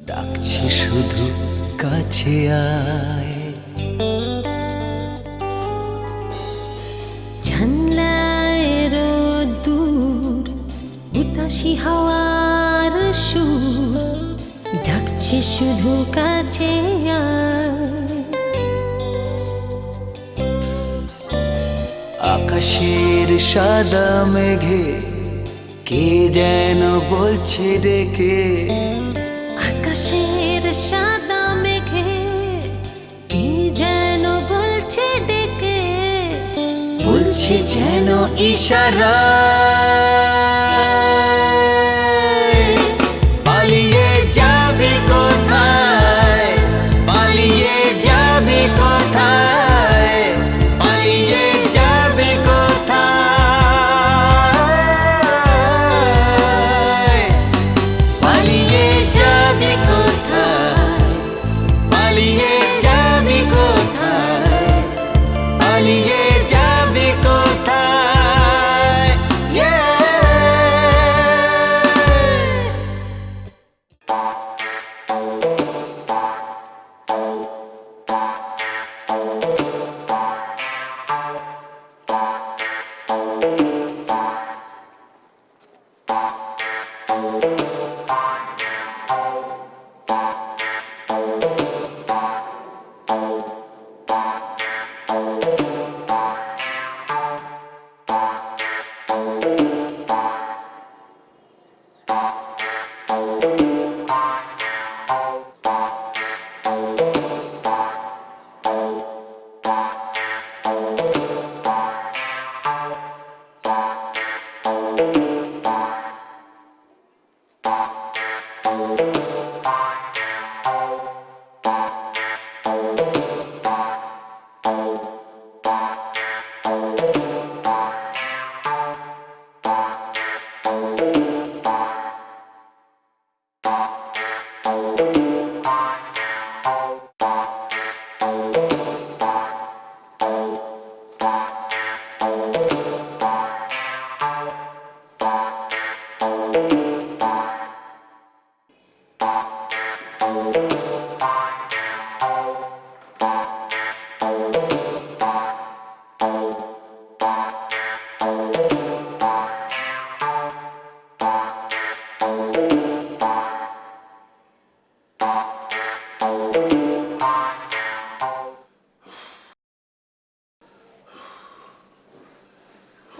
ডাকছে শুধু কাছে আয়। জানলায় রোদ্দুর উতাসী হাওয়ার সুর ডাকছে শুধু কাছে আয়। আকাশের সাদা মেঘে কে যেন বলছে ডেকে, আকাশের সাদা মেঘে কে যেন বলছে ডেকে, বলছে যেন ইশারায়। পালিয়ে যাবি কোথায়, পালিয়ে যাবি কোথায়, পালিয়ে যাবি কোথায়, পালিয়ে যাবি কোথায়, পালিয়ে যাবি কোথায়, পালিয়ে যাবি কোথায়।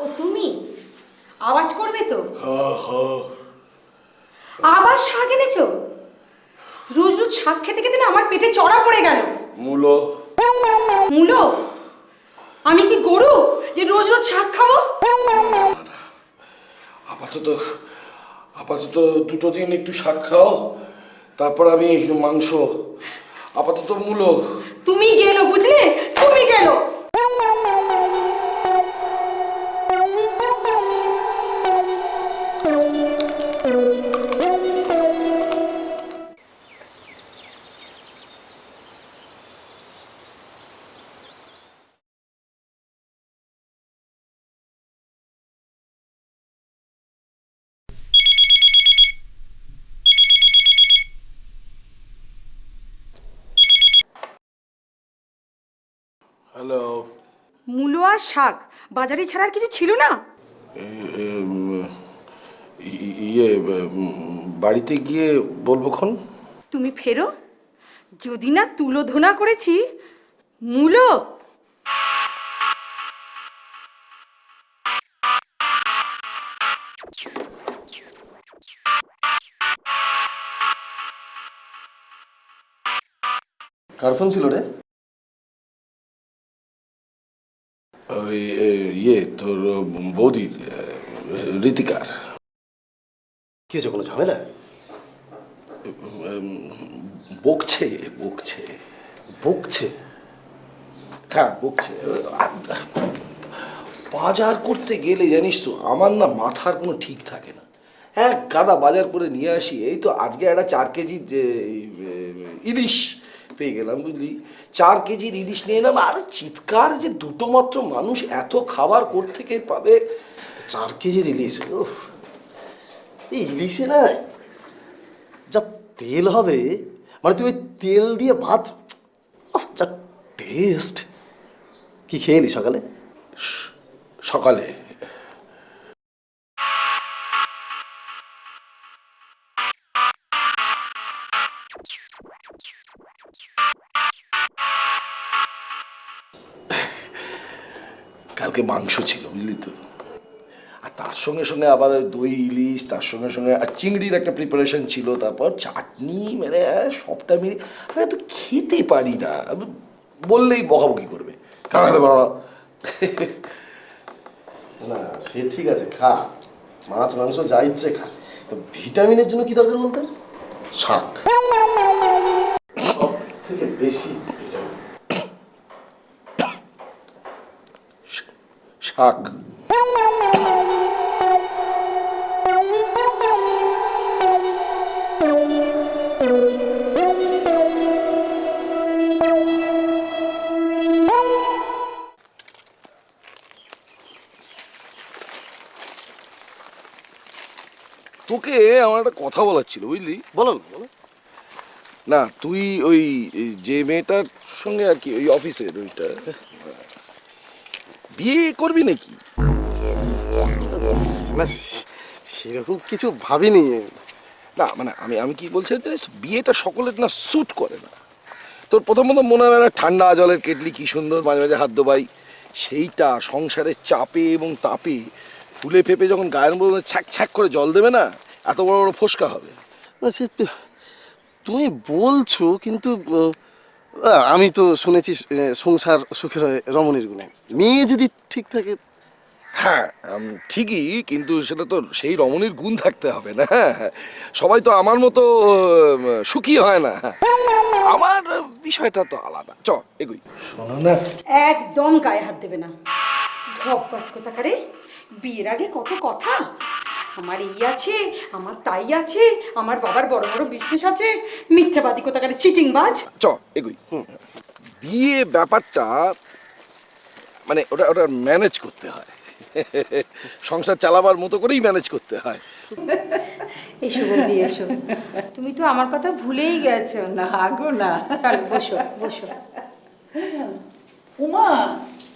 ও তুমি আওয়াজ করবে তো? আবার শাক এনেছো? রোজ রোজ শাক খেতে খেতে না আমার পেটে চড়া পড়ে গেল। মূলো। মূলো? আমি কি গরু যে রোজ রোজ শাক খাবো? আপাতত আপাতত দুটো দিন একটু শাক খাও, তারপর আমি মাংস। আপাতত মূলো। তুমি গেলো, বুঝলে? তুমি গেলো। হ্যালো। মূলো আর শাক বাজারে ছাড়ার কিছু ছিল না? ইয়ে বাড়িতে গিয়ে বলবো খন। তুমি ফেরো, যদি না তুলো ধোনা করেছি। মূলো কার ফোন ছিল রে? ওই ইয়ে তোর বৌদির, ঋতিকার। কি হয়েছে, কোনো ঝামেলা? বকছে বকছে বকছে? হ্যাঁ বকছে। বাজার করতে গেলে জানিস তো আমার না মাথার কোনো ঠিক থাকে না। এক গাদা বাজার করে নিয়ে আসি, এই তো আজকে একটা 4 কেজি ইলিশ পেয়ে গেলাম, বুঝলি। 4 কেজির ইলিশ নিয়ে এলাম, আর চিৎকার যে দুটো মাত্র মানুষ এত খাবার কোত্থেকে পাবে। 4 কেজির ইলিশ? এই ইলিশে না যা তেল হবে মানে তুই ওই তেল দিয়ে ভাত, যা টেস্ট! কি খেয়ে এলি সকালে? সকালে কালকে মাংস ছিল বুঝলি তো, আর তার সঙ্গে সঙ্গে আবার ওই দই ইলিশ, তার সঙ্গে সঙ্গে আর চিংড়ির একটা প্রিপারেশন ছিল, তারপর চাটনি, মানে সবটা মিলে আমি তো খেতে পারি না। আমি বললেই বকাবকি করবে, কারণ খেতে পারো না। না সে ঠিক আছে, খা, মাছ মাংস যা ইচ্ছে খা, তো ভিটামিনের জন্য কি দরকার বলতে? শাক সব থেকে বেশি ভিটামিন। শাক তোকে আমার একটা কথা বলার ছিল বুঝলি। বলো না, বলো। না তুই ওই যে মেয়েটার সঙ্গে আর কি ওই অফিসের ওইটা বিয়ে করবি নাকি? না সেরকম কিছু ভাবিনি। না মানে আমি কি বলছি জানিস, বিয়েটা সকলের না স্যুট করে না। তোর প্রথম মনে হয় না ঠান্ডা জলের কেটলি কি সুন্দর মাঝে মাঝে হাত দোবাই, সেইটা সংসারের চাপে এবং তাপে ফুলে ফেপে যখন গায়ের মধ্যে ছ্যাক ছ্যাক করে জল দেবে না, এত বড় বড় ফোসকা হবে। না সে তুমি বলছো, কিন্তু আমি তো শুনেছি সংসার সুখের হয় রমণীর গুণে। মেয়ে যদি ঠিক থাকে। হ্যাঁ ঠিকই, কিন্তু সেটা তো সেই রমণীর গুণ থাকতে হবে না। সবাই তো আমার মতো সুখী হয় না, আমার বিষয়টা তো আলাদা। চ এগুই। শোনো না, একদম গায়ে হাত দেবে না। ধপবাজ কোথাকারে, বিয়ের আগে কত কথা, আমার এই আছে, আমার তাই আছে, আমার বাবার বড় বড় বিজনেস আছে, মিথ্যাবাদী কোথাকারে, চিটিংবাজ। চ এগুই। বিয়ে ব্যাপারটা মানে ওটা ম্যানেজ করতে হয়, সংসার চালাবার মতো করেই ম্যানেজ করতে হয়। এসো বৌদি এসো, তুমি তো আমার কথা ভুলেই গেছো। না গো না। চলো বসো বসো। উমা,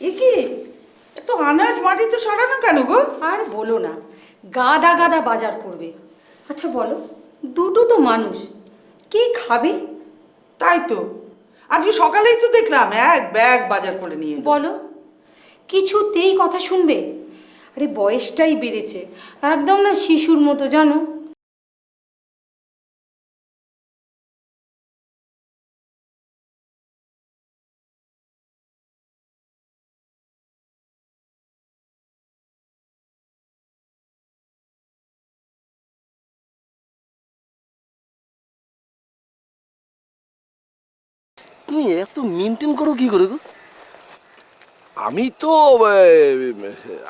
এ কি এত আনাজ মাটি তো সরানো কেন গো? আর বলো না, গাদা গাদা বাজার করবে। আচ্ছা বলো, দুটো তো মানুষ, কে খাবে? তাই তো, আজকে সকালেই তো দেখলাম এক ব্যাগ বাজার করে নিয়ে এলো। বলো, কিছুতেই কথা শুনবে? আরে বয়সটাই বেড়েছে, একদম না শিশুর মতো জানো। তুমি এত মেনটেন করো কি করে গো? আমি তো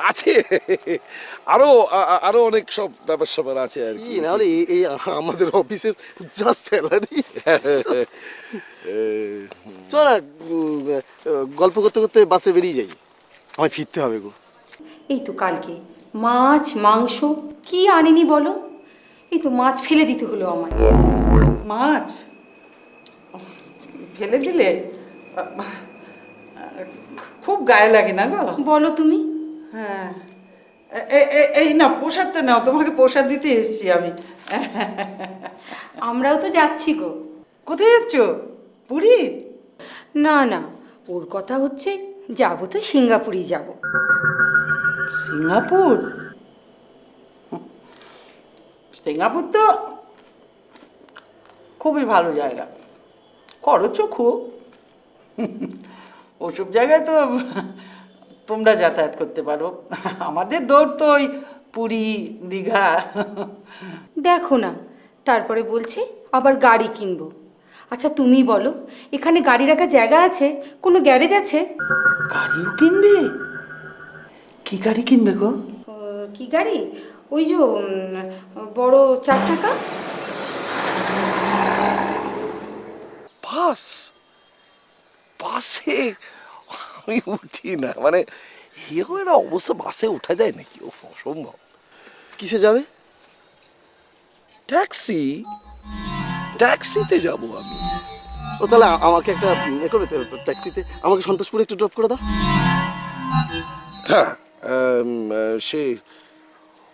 আছে আরো আরো অনেক সব ব্যাপার স্যাপার আছে আর কি। কি না হলে এই আমাদের অফিসের জাস্ট স্যালারি। চল না, গল্প করতে করতে বাসে বেরিয়ে যাই, আমায় ফিরতে হবে গো। এই তো কালকে মাছ মাংস কি আনিনি বলো, এই তো মাছ ফেলে দিতে হলো আমার। মাছ ফেলে দিলে খুব গায়ে লাগে না গো? বলো তুমি। হ্যাঁ, এই না প্রসাদটা নাও, তোমাকে প্রসাদ দিতে এসেছি আমি। আমরাও তো যাচ্ছি গো। কোথায় যাচ্ছ? পুরী? না না, ওর কথা হচ্ছে যাবো তো সিঙ্গাপুরই যাব। সিঙ্গাপুর? সিঙ্গাপুর তো খুবই ভালো জায়গা, খরচও খুব। ওসব জায়গায় তো তোমরা যাতায়াত করতে পারো, আমাদের দৌড় তো ওই পুরী দীঘা। দেখো না, তারপরে বলছে আবার গাড়ি কিনবো। আচ্ছা তুমি বলো, এখানে গাড়ি রাখার জায়গা আছে? কোনো গ্যারেজ আছে? গাড়িও কিনবে? কি গাড়ি কিনবে গো? কি গাড়ি? ওই যে বড় 4 চাকা। বাসে আমি উঠি না, মানে এরকম একটা অবস্থা বাসে উঠা যায় নাকি? ও অসম্ভব। কিসে যাবে? ট্যাক্সি? ট্যাক্সিতে যাব আমি। ও তাহলে আমাকে একটা করবে ট্যাক্সিতে, আমাকে সন্তোষপুরে একটু ড্রপ করে দাও। হ্যাঁ, সে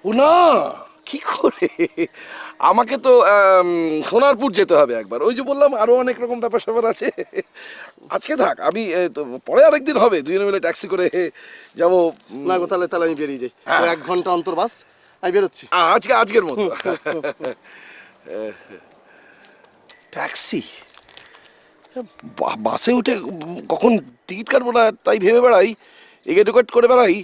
ও না, কি করে, আমাকে তো সোনারপুর যেতে হবে একবার, ওই যে বললাম আরো অনেক রকম ব্যাপার স্যাপার আছে। আজকে থাক, আমি তো পরে আরেকদিন হবে, দুজনে মিলে ট্যাক্সি করে যাবো। না গো, তাহলে তাহলে আমি বেরিয়ে যাই, হ্যাঁ। 1 ঘন্টা অন্তর বাস, আমি বেরোচ্ছি। আজকের মতো ট্যাক্সি, বাসে উঠে কখন টিকিট কাটবো না তাই ভেবে বেড়াই, এগে টিকেট করে বেড়াই।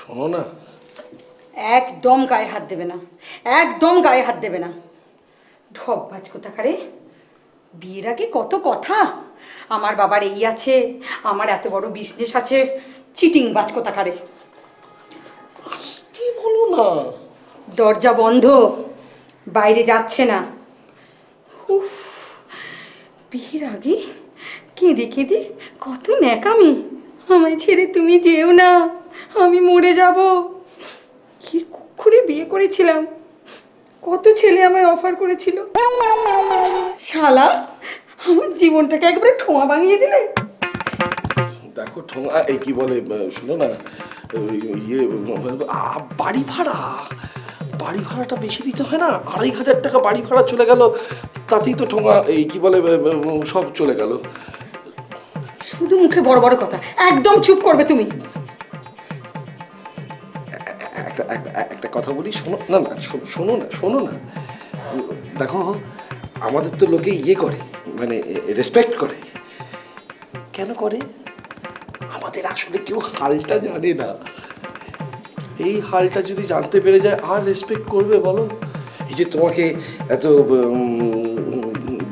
শোনো না, একদম গায়ে হাত দেবে না, একদম গায়ে হাত দেবে না। ঢপবাজ কোথাকারে, বিয়ের আগে কত কথা, আমার বাবার এই আছে, আমার এত বড় বিজনেস আছে, চিটিং বাজ কোথাকারে। আসতে বলো না। দরজা বন্ধ, বাইরে যাচ্ছে না। উফ, বিয়ের আগে কেঁদে কেঁদে কত ন্যাকামি, আমায় ছেড়ে তুমি যেও না, আমি মরে যাব। কি কুক্ষুরে বিয়ে করেছিলাম, কত ছেলে আমায় অফার করেছিল, শালা আমার জীবনটাকে একবারে ঠোঁয়া ভাঙিয়ে দিলে। দেখো ঠোঙা, এই কি বলে, শোনো না, ইয়ে বাড়ি ভাড়াটা বেশি দিতে হয় না, 2500 টাকা বাড়ি ভাড়া চলে গেল, তাতেই তো ঠোঙা, এই কি বলে, সব চলে গেল। শুধু মুখে বড় বড় কথা, একদম চুপ করবে তুমি। একটা কথা বলি, শোনো না, শোনো না, দেখো আমাদের তো লোকে ইয়ে করে, মানে রেসপেক্ট করে। কেন করে? আমাদের আসলে কেউ হালটা জানে না, এই হালটা যদি জানতে পেরে যায় আর রেসপেক্ট করবে বলো? এই যে তোমাকে এত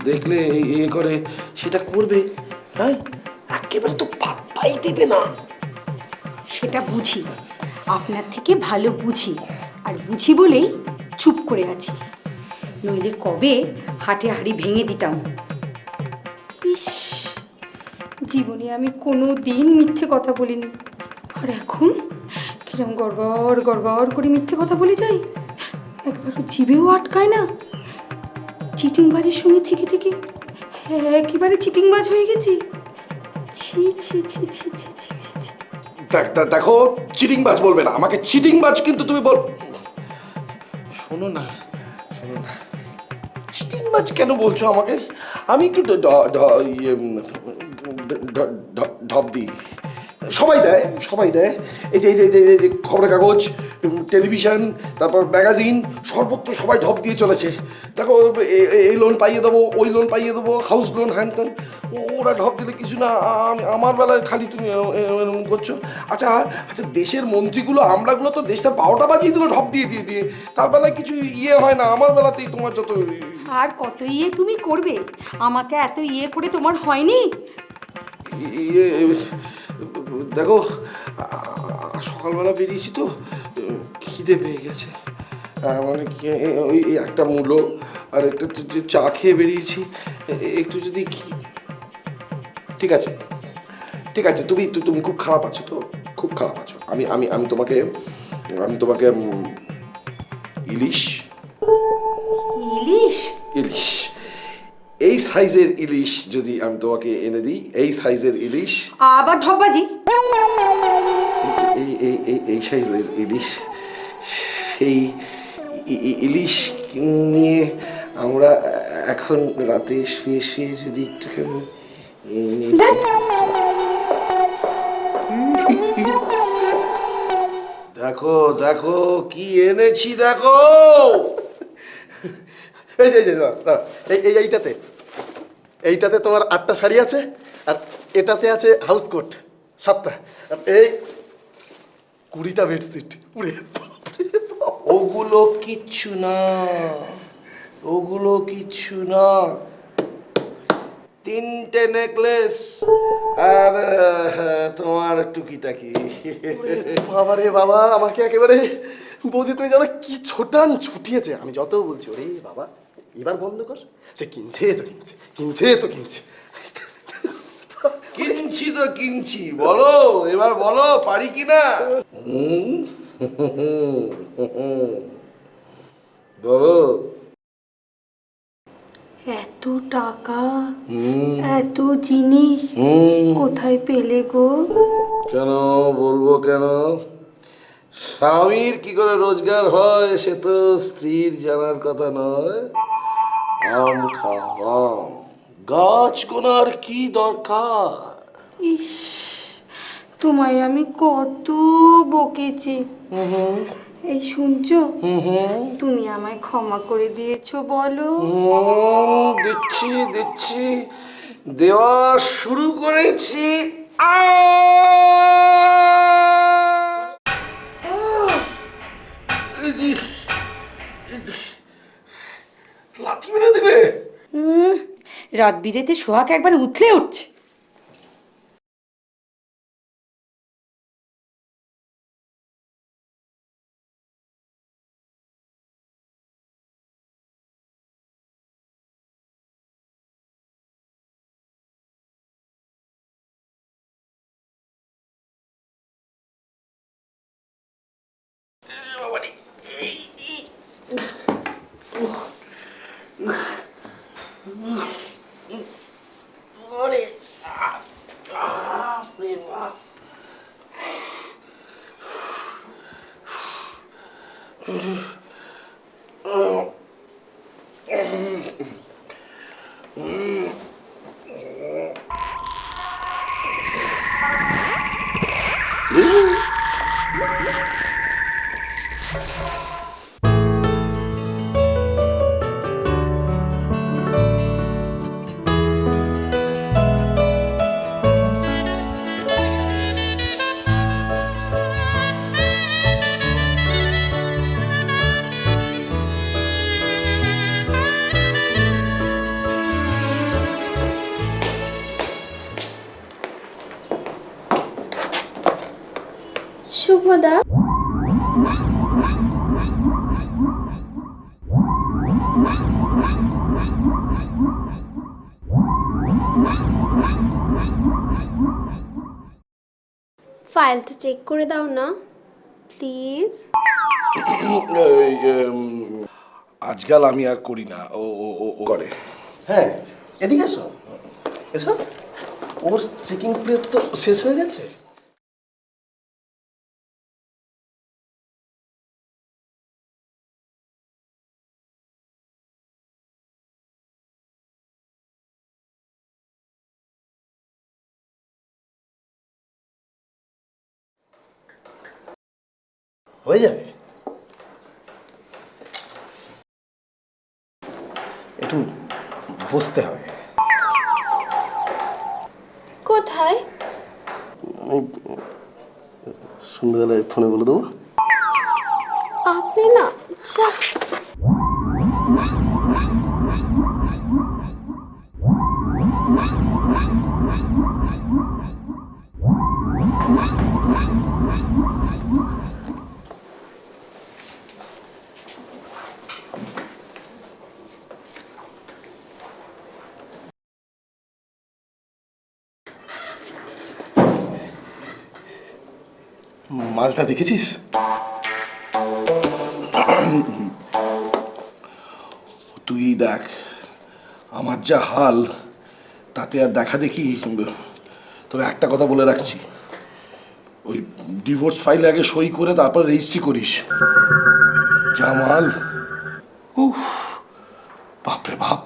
দেখলে ইয়ে করে, সেটা করবে? হ্যাঁ, একেবারে তো পাত্তাই দেবে না। সেটা বুঝি, আপনার থেকে ভালো বুঝি, আর বুঝি বলেই চুপ করে আছি, নইলে কবে হাটে হাড়ি ভেঙে দিতাম। ইস, জীবনে আমি কোনো দিন মিথ্যে কথা বলিনি, আর এখন কিরম গড়গড় গড়গড় করে মিথ্যে কথা বলে যাই, একবারও জিভেও আটকায় না। চিটিংবাজির সঙ্গে থেকে থেকে একেবারে চিটিংবাজ হয়ে গেছি। ছি ছি ছি ছি ছি ছি ছি ছি। দেখো, চিটিংবাজ বলবে না আমাকে, চিটিংবাজ কিন্তু তুমি বল। শোনো না, চিটিংবাজ কেন বলছো আমাকে? আমি একটু ঢপ দিই, সবাই দেয়। এই যে খবরের কাগজ, টেলিভিশন, তারপর ম্যাগাজিন, সর্বত্র সবাই ঢপ দিয়ে চলেছে। দেখো, এই লোন পাইয়ে দেবো, ওই লোন পাইয়ে দেবো, হাউস লোন, হ্যান ত্যান, ওরা ঢপ দিলে কিছু না, আমার বেলায় খালি তুমি এরকম করছো। আচ্ছা, দেশের মন্ত্রীগুলো, আমরাগুলো তো দেশটা 12টা বাজিয়ে দিল ঢপ দিয়ে, তার বেলায় কিছু ইয়ে হয় না, আমার বেলাতেই তোমার যত। আর কত ইয়ে তুমি করবে, আমাকে এত ইয়ে করে তোমার হয়নি। ইয়ে, দেখো সকালবেলা বেরিয়েছি তো, খিদে পেয়ে গেছে, মানে ওই একটা মূলো আর একটা চা খেয়ে বেরিয়েছি, একটু যদি ঠিক আছে, তুমি খুব খারাপ আছো তো, খুব খারাপ আছো। আমি তোমাকে ইলিশ এই সাইজের ইলিশ যদি আমি তোমাকে এনে দিই, এই সাইজের ইলিশ, আবার ঢপবাজি, এই সাইজের ইলিশ, সেই ইলিশ নিয়ে আমরা এখন রাতে শুয়ে শুয়ে যদি একটুখানি দেখো দেখো কি এনেছি দেখো। এই যে এইটাতে এইটাতে তোমার 8টা শাড়ি আছে, আর এটাতে আছে হাউস কোট 7টা, আর এই 20টা বেডশিট। ওগুলো কিচ্ছু না, ওগুলো কিচ্ছু না। 3টে নেকলেস আর তোমার টুকিটাকি। বাবা রে বাবা, আমাকে একেবারে বৌদি তুমি জানো কি ছোটান ছুটিয়েছে। আমি যত বলছি ওরে বাবা এবার বন্ধ কর, সে কিনছে তো কিনছে, কিনছে তো কিনছে। কিনছি তো কিনছি, বলো এবার বলো পারি কিনা। বলো। এত টাকা, এত জিনিস কোথায় পেলে গো? কেন বলবো কেন? স্বামীর কি করে রোজগার হয় সে তো স্ত্রীর জানার কথা নয়। আম খাওয়া, গাছ গোনার কি দরকার? ইস, তোমায় আমি কত বকেছি। এই শুনছো, তুমি আমায় ক্ষমা করে দিয়েছো বলো? দিচ্ছি দিচ্ছি, দেওয়া শুরু করেছি। লাথি মেরে দিলে। রাত বিরেতে সোহাগ একবার উথলে উঠছে। শুভদা, ফাইলটা চেক করে দাও না প্লিজ। আজকাল আমি আর করি না, ও ও ও ও করে। হ্যাঁ এদিকে এসো, এসো। ওর চেকিং পিরিয়ড তো শেষ হয়ে গেছে। হয়ে যাবে, একটু বসতে হবে। কোথায়? সন্ধ্যাবেলায় ফোনে বলে দেবো। আপনি না যা। মালটা দেখেছিস? তুই দেখ, আমার যা হাল তাতে আর দেখা দেখি। তবে একটা কথা বলে রাখছি, ওই ডিভোর্স ফাইলে আগে সই করে তারপর রেজিস্ট্রি করিস। যা মাল, উফ, বাপরে বাপ।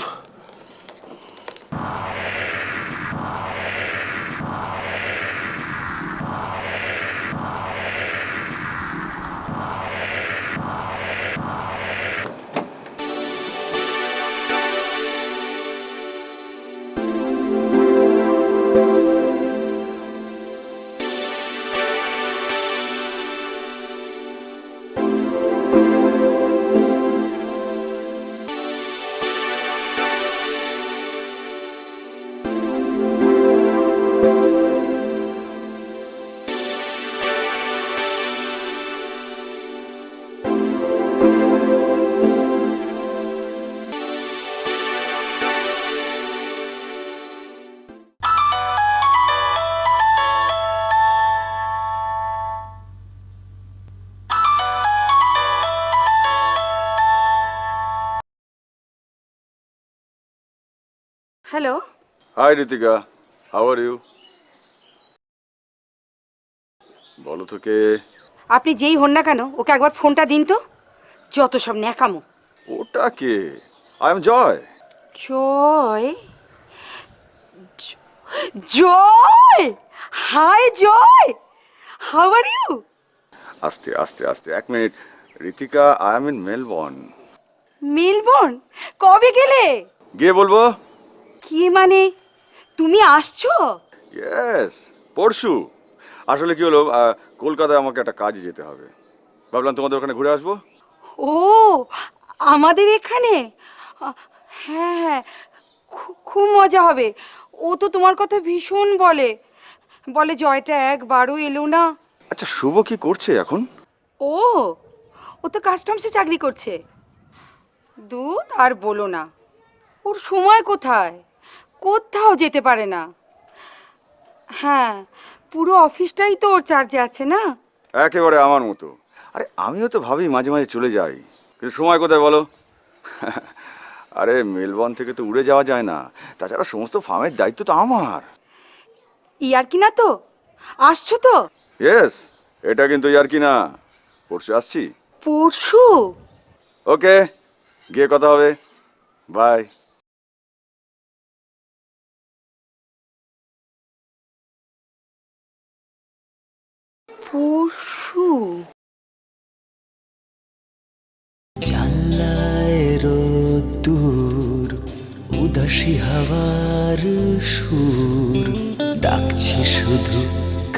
Hello. Hi Ritika, how are you? বলো তো কে? আপনি যেই হন না কেন ওকে একবার ফোনটা দিন তো, যত সব ন্যাকামো। ওটা কে? I am Joy. Joy? Joy, hi Joy, how are you? আস্তে আস্তে আস্তে, এক minute. Ritika, I am in Melbourne. Melbourne? কবে গেলে? গিয়ে বলবো। কি মানে, তুমি আসছো? ইয়েস, পরশু। আসলে কি হলো, কলকাতায় আমাকে একটা কাজে যেতে হবে। ভাবলাম তোমাদের ওখানে ঘুরে আসবো। ও, আমাদের এখানে? হ্যাঁ হ্যাঁ, খুব মজা হবে। ও তো তোমার কথা ভীষণ বলে, বলে জয়টা একবারও এলো না। আচ্ছা, শুভ কি করছে এখন? ও, ও তো কাস্টমসে চাকরি করছে। দুধ আর বলো না, ওর সময় কোথায়, কোথাও যেতে পারে না। হ্যাঁ, পুরো অফিসটাই তো ওর চার্জে আছে না। একেবারে আমার মতো। আরে আমিও তো ভাবি মাঝে মাঝে চলে যাই, কিন্তু সময় কোথায় বলো? আরে মেলবোর্ন থেকে তো উড়ে যাওয়া যায় না, তাছাড়া সমস্ত ফার্মের দায়িত্ব তো আমার। ইয়ার কি না তো, আসছো তো? ইয়েস, এটা কিন্তু ইয়ার কি না। পরশু আসছি। পরশু? ওকে, গিয়ে কথা হবে। বাই। পরশু? জানলায় রোদ্দুর, উদাসী হাওয়ার সুর ডাকছে শুধু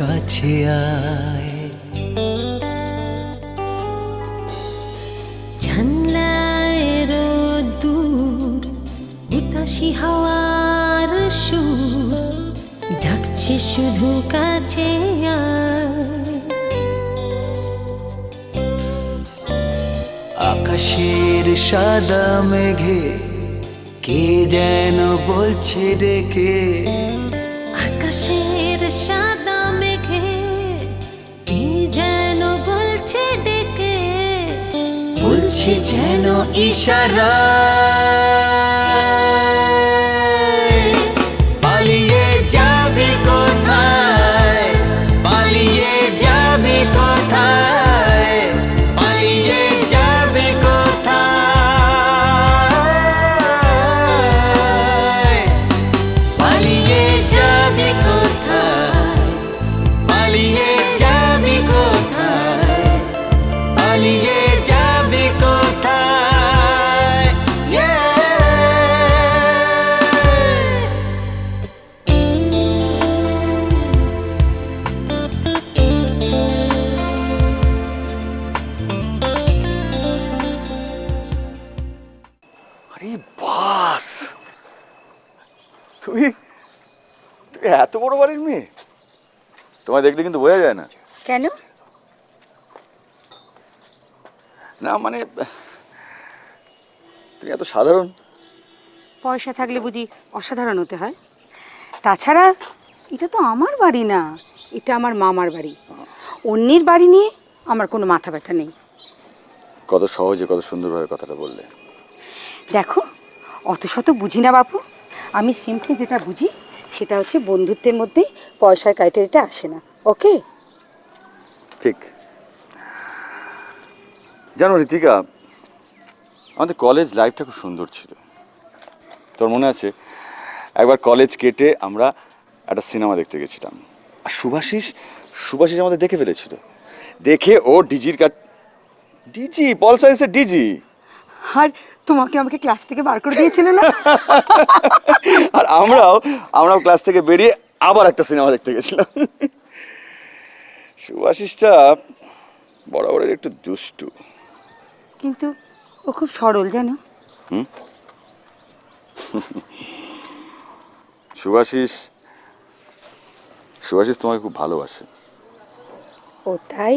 কাছে আয়। জানলায় রোদ্দুর, উদাসী হাওয়ার সুর ডাকছে শুধু কাছে আয়। আকাশের সাদা মেঘে কে যেন বলছে ডেকে, আকাশের সাদা মেঘে কে যেন বলছে ডেকে, বলছে যেন ইশারায়। পালিয়ে যাবি কোথায়, পালিয়ে যাবি কোথায়, পালিয়ে যাবি কোথায়, পালিয়ে যাবি কোথায়, পালিয়ে যাবি কোথায়, পালিয়ে যাবি কোথায়। Yeah! আরে বাস, তুমি তুমি এত বড় বাড়ির মেয়ে? তোমায় দেখলে কিন্তু বোঝা যায় না। কেন? না মানে, তুমি এত সাধারণ। পয়সা থাকলে বুঝি অসাধারণ হতে হয়? তাছাড়া এটা তো আমার বাড়ি না, এটা আমার মামার বাড়ি। অন্যের বাড়ি নিয়ে আমার কোনো মাথা ব্যথা নেই। কত সহজে, কত সুন্দরভাবে কথাটা বললে। দেখো, অত শত বুঝি না বাপু। আমি সিম্পলি যেটা বুঝি সেটা হচ্ছে বন্ধুত্বের মধ্যে পয়সার ক্রাইটেরিয়াটা আসে না। ওকে? ঠিক। জানো ঋতিকা, আমাদের কলেজ লাইফটা খুব সুন্দর ছিল। তোর মনে আছে, একবার কলেজ কেটে আমরা একটা সিনেমা দেখতে গেছিলাম, আর সুভাষিস আমাদের দেখে ফেলেছিল। দেখে ও ডিজির কাছে, ডিজি পল সায়েন্সের ডিজি, আর তোমাকে আমাকে ক্লাস থেকে বার করে দিয়েছিল না? আর আমরাও ক্লাস থেকে বেরিয়ে আবার একটা সিনেমা দেখতে গেছিলাম। সুভাষিসটা বরাবরের একটু দুষ্টু, কিন্তু ও খুব সরল, জানো? সুভাষিস তোমাকে খুব ভালোবাসে। ও তাই?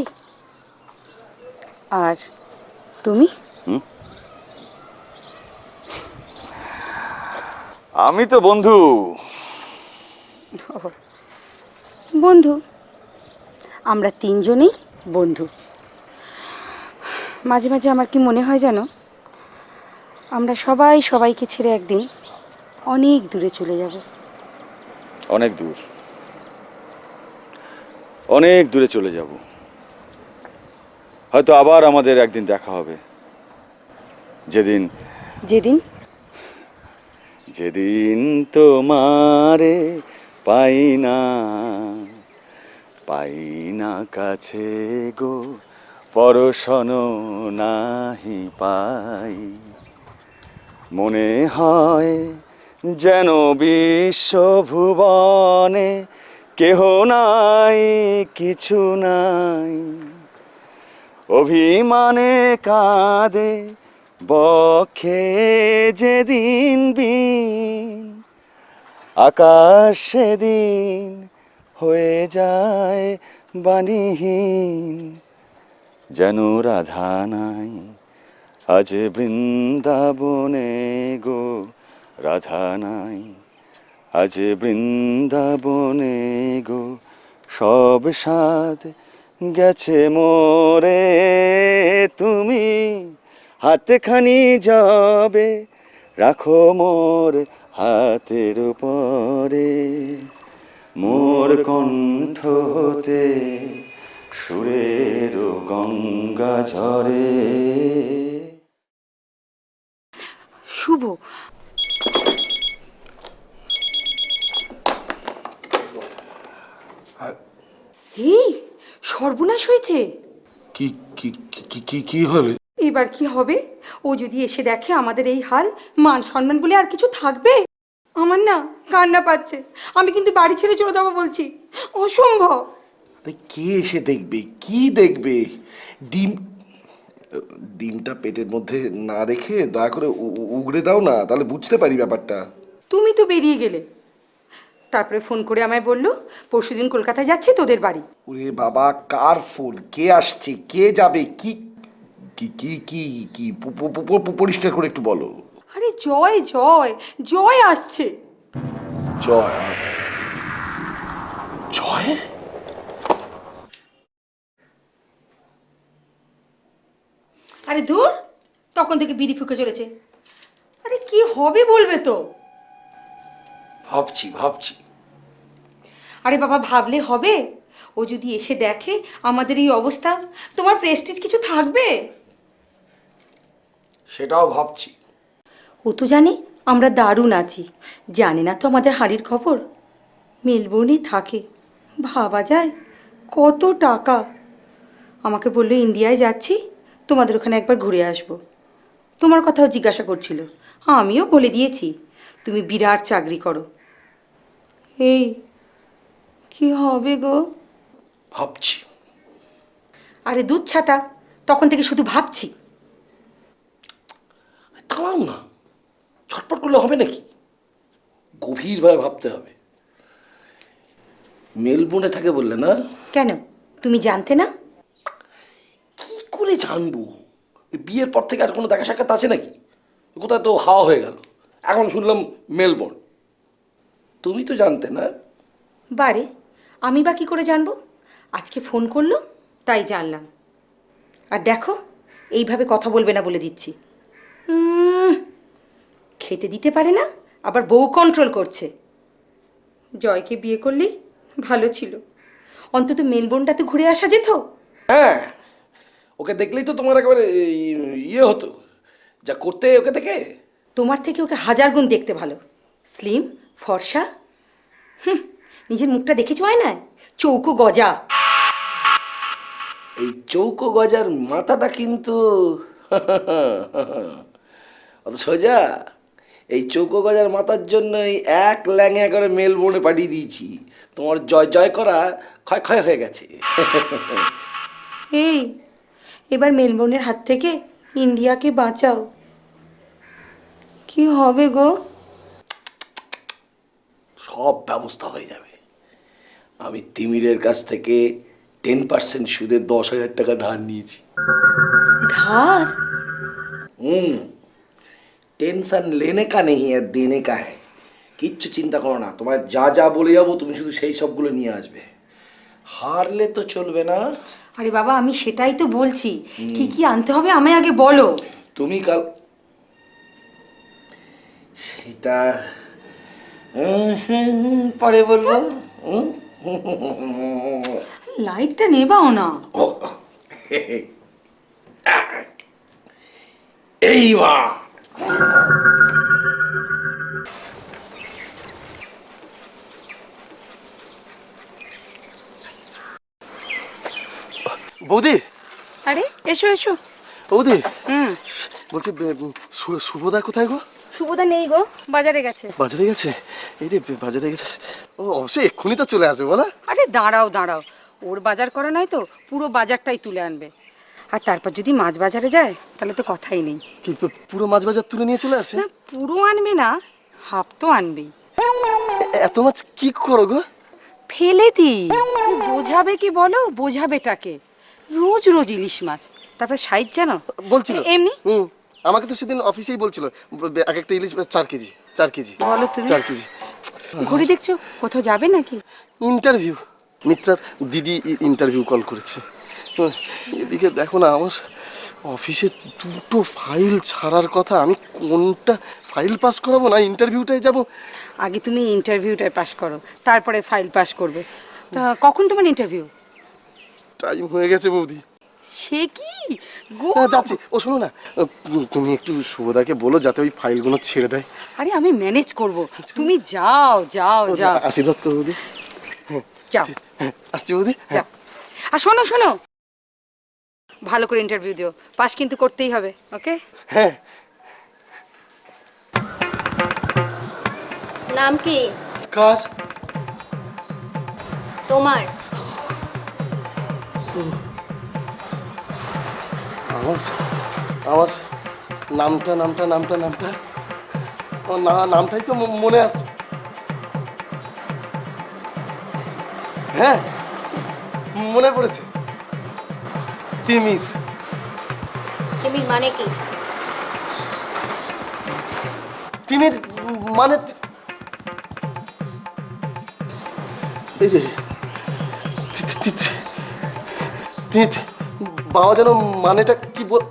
আর তুমি? আমি তো বন্ধু। বন্ধু? আমরা তিনজনেই বন্ধু। মাঝে মাঝে আমার কি মনে হয় জানো, আমরা সবাইকে ছেড়ে একদিন অনেক দূরে চলে যাব। অনেক দূর, অনেক দূরে চলে যাব। হয়তো আবার আমাদের একদিন দেখা হবে, যেদিন যেদিন যেদিন তোমারে পাই না, পাই না কাছে গো, পরশন নাহি পাই। মনে হয় যেন বিশ্বভুবনে কেহ নাই, কিছু নাই। অভিমানে কাঁদে বক্ষে যেদিন বিন, আকাশ সেদিন হয়ে যায় বাণীহীন। যেন রাধা নাই আজ বৃন্দাবনে গো, রাধা নাই আজ বৃন্দাবনে গো। সব স্বাদ গেছে মোরে, তুমি হাতখানি যাবে রাখো মোর হাতের উপরে। মোর কণ্ঠ হতে সুরের গঙ্গা ঝরে। শুভ, এই সর্বনাশ হয়েছে। কি কি কি কি কি হলে? এবার কি হবে? ও যদি এসে দেখে আমাদের এই হাল, মান সম্মান বলে আর কিছু থাকবে? আমার না কান্না পাচ্ছে। আমি কিন্তু বাড়ি ছেড়ে চলে যাবো বলছি, অসম্ভব। আরে কে এসে দেখবে? কি দেখবে? ডিমটা পেটের মধ্যে না রেখে দয়া করে উগড়ে দাও না, তাহলে বুঝতে পারি ব্যাপারটা। তুমি তো বেরিয়ে গেলে, তারপরে ফোন করে আমায় বললো পরশুদিন কলকাতায় যাচ্ছি তোদের বাড়ি। ওরে বাবা, কার ফোন? কে আসছে? কে যাবে? কি কি কি কি কি পরিষ্কার করে একটু বলো। আরে জয় জয় জয় আসছে। জয়? জয়? আরে ধুর, তখন থেকে বিড়ি ফুঁকে চলেছে। আরে কি হবে বলবে তো? ভাবছি। আরে বাবা, ভাবলে হবে? ও যদি এসে দেখে আমাদের এই অবস্থা, তোমার প্রেস্টিজ কিছু থাকবে? সেটাও ভাবছি। ও তো জানে আমরা দারুণ আছি, জানে না তো আমাদের হাড়ির খবর। মেলবোর্নে থাকে, ভাবা যায় কত টাকা। আমাকে বললো ইন্ডিয়ায় যাচ্ছি, তোমাদের ওখানে একবার ঘুরে আসবো। তোমার কথাও জিজ্ঞাসা করছিল, আমিও বলে দিয়েছি তুমি বিরাট চাকরি করো। এই কি হবে গো? ভাবছি। আরে দুধ ছাতা, তখন থেকে শুধু ভাবছি। থামাও না, ছটপট করলে হবে নাকি? গভীরভাবে ভাবতে হবে। মেলবোর্নে থাকে বললে না? কেন, তুমি জানতে না? কি করে জানবো? বিয়ের পর থেকে আর কোনো দেখা সাক্ষাৎ আছে নাকি? কোথায় তো হাওয়া হয়ে গেল, এখন শুনলাম মেলবোর্ন। তুমি তো জানতে না? বারে, আমি বা কি করে জানবো? আজকে ফোন করলো তাই জানলাম। আর দেখো, এইভাবে কথা বলবে না বলে দিচ্ছি। খেতে দিতে পারে না, আবার বউ কন্ট্রোল করছে। জয়কে বিয়ে করলেই ভালো ছিল, অন্তত মেলবোর্নটা তো ঘুরে আসা যেত। হ্যাঁ, ওকে দেখলেই তো তোমার একেবারে ইয়ে হতো, যা করতে ওকে থেকে। তোমার থেকে ওকে হাজার গুণ দেখতে ভালো, স্লিম, ফর্সা। নিজের মুখটা দেখেছো আয়নায়? চৌকো গজা। এই চৌকো গজার মাথাটা কিন্তু অত সোজা। এই চৌকো গজার মাথার জন্যই এক ল্যাঙে করে মেলবোর্নে পাঠিয়ে দিয়েছি। তোমার জয় জয় করা ক্ষয় ক্ষয় হয়ে গেছে। এই এবার মেলবোর্নের হাত থেকে ইন্ডিয়াকে বাঁচাও। কি হবে গো? সব ব্যবস্থা হয়ে যাবে। আমি তিমিরের কাছ থেকে 10% সুদে 10,000 টাকা ধার নিয়েছি। ধার? টেনশন লেনে কা নেই আর দেনে কা হ্যায়। কিচ্ছু চিন্তা করো না, তোমার যা যা বলে যাবো তুমি শুধু সেই সবগুলো নিয়ে আসবে। হারলে তো চলবে না। আরে বাবা, আমি সেটাই তো বলছি, কি কি আনতে হবে আমায় আগে বলো। তুমি কাল সেটা পরে বলবো। লাইটটা নেবাও না। এইবার বৌদি, আরে এসো এসো। বৌদি, হুম, বলছি শুভদা কোথায় গো? শুভদা নেই গো, বাজারে গেছে। বাজারে গেছে? এই রে, বাজারে গেছে। ও অবশ্যই এক্ষুনি তো চলে আসবে বলা। আরে দাঁড়াও দাঁড়াও, ওর বাজার করা নয় তো, পুরো বাজারটাই তুলে আনবে। আর তারপর যদি মাছ বাজারে যায় তাহলে তো কথাই নেই। কি পুরো মাছ বাজার তুলে নিয়ে চলে আসে? না পুরো আনবে না, হাফ তো আনবেই। এত মাছ কি করো গো? ফেলে দিই। বোঝাবে কি বলো, বোঝাবেটাকে? রোজ রোজ ইলিশ মাছ, তারপরে সাইজ জানো বলছিল এমনি। আমাকে তো সেদিন অফিসেই বলছিল এক একটা ইলিশ 4 কেজি 4 কেজি। বলো তুমি। 4 কেজি। ঘড়ি দেখছো, কোথাও যাবে নাকি? ইন্টারভিউ, মিত্রার দিদি ইন্টারভিউ কল করেছে। এদিকে দেখো না, আমার অফিসে 2টো ফাইল ছাড়ার কথা। আমি কোনটা ফাইল পাস করাবো না ইন্টারভিউটায় যাব? আগে তুমি ইন্টারভিউটায় পাস করো, তারপরে ফাইল পাস করবে। তা কখন তোমার ইন্টারভিউ? টাইম হয়ে গেছে বৌদি। সে কি গো? হ্যাঁ যাচ্ছি। ও শোনো না, তুমি একটু শুভদাকে বলো যাতে ওই ফাইলগুলো ছেড়ে দেয়। আরে আমি ম্যানেজ করব, তুমি যাও যাও যাও। আশীর্বাদ করো বৌদি। যাও আসছি বৌদি। যাও। আর শোনো শোনো, ভালো করে ইন্টারভিউ দিও, পাস কিন্তু করতেই হবে। ওকে? হ্যাঁ। নাম কি কার? তোমার? আমার আমার নামটা নামটা নামটা নামটা আমার নামটাই তো মনে আসছে। হ্যাঁ মনে পড়েছে, তিমির। তিমির মানে কি? তিমির মানে এই যে বাবা যেন মানেটা কি বল।